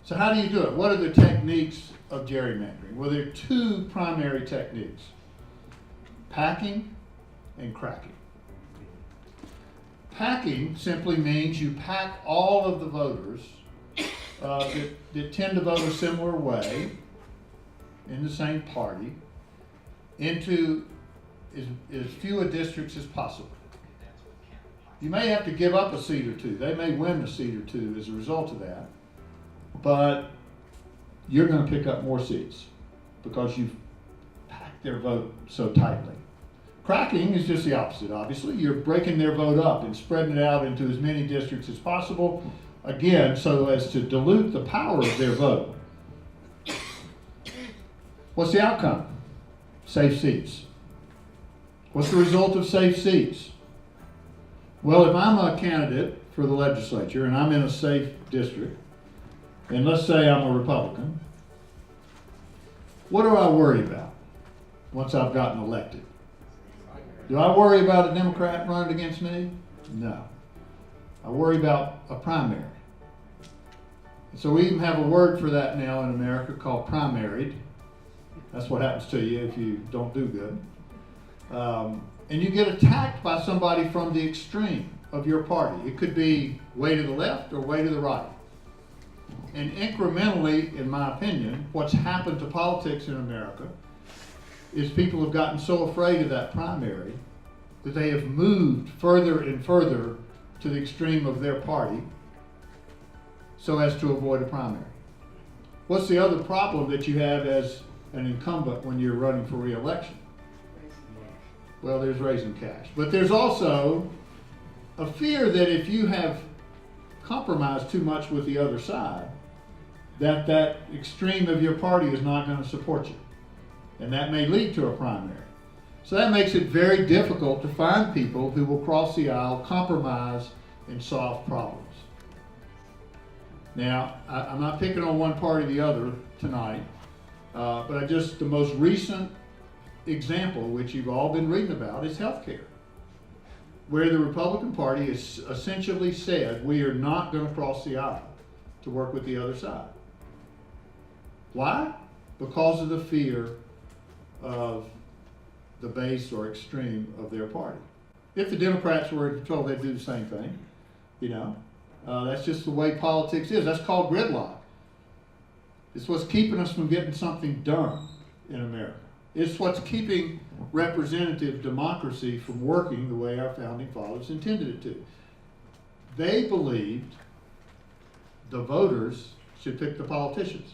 So how do you do it? What are the techniques of gerrymandering? Well, there are two primary techniques: packing and cracking. Packing simply means you pack all of the voters that tend to vote a similar way in the same party into as few a districts as possible. You may have to give up a seat or two. They may win a seat or two as a result of that, but you're going to pick up more seats because you've packed their vote so tightly. Cracking is just the opposite, obviously. You're breaking their vote up and spreading it out into as many districts as possible, again, so as to dilute the power of their vote. What's the outcome? Safe seats. What's the result of safe seats? Well, if I'm a candidate for the legislature and I'm in a safe district, and let's say I'm a Republican, what do I worry about once I've gotten elected? Do I worry about a Democrat running against me? No. I worry about a primary. So we even have a word for that now in America called primaried. That's what happens to you if you don't do good. And you get attacked by somebody from the extreme of your party. It could be way to the left or way to the right. And incrementally, in my opinion, what's happened to politics in America is people have gotten so afraid of that primary that they have moved further and further to the extreme of their party so as to avoid a primary. What's the other problem that you have as an incumbent when you're running for re-election? Well, there's raising cash. But there's also a fear that if you have compromised too much with the other side, that extreme of your party is not going to support you. And that may lead to a primary. So that makes it very difficult to find people who will cross the aisle, compromise, and solve problems. Now, I'm not picking on one party or the other tonight, but the most recent example, which you've all been reading about, is healthcare, where the Republican Party has essentially said we are not going to cross the aisle to work with the other side. Why? Because of the fear of the base or extreme of their party. If the Democrats were in control, they'd do the same thing. That's just the way politics is. That's called gridlock. It's what's keeping us from getting something done in America. It's what's keeping representative democracy from working the way our founding fathers intended it to. They believed the voters should pick the politicians.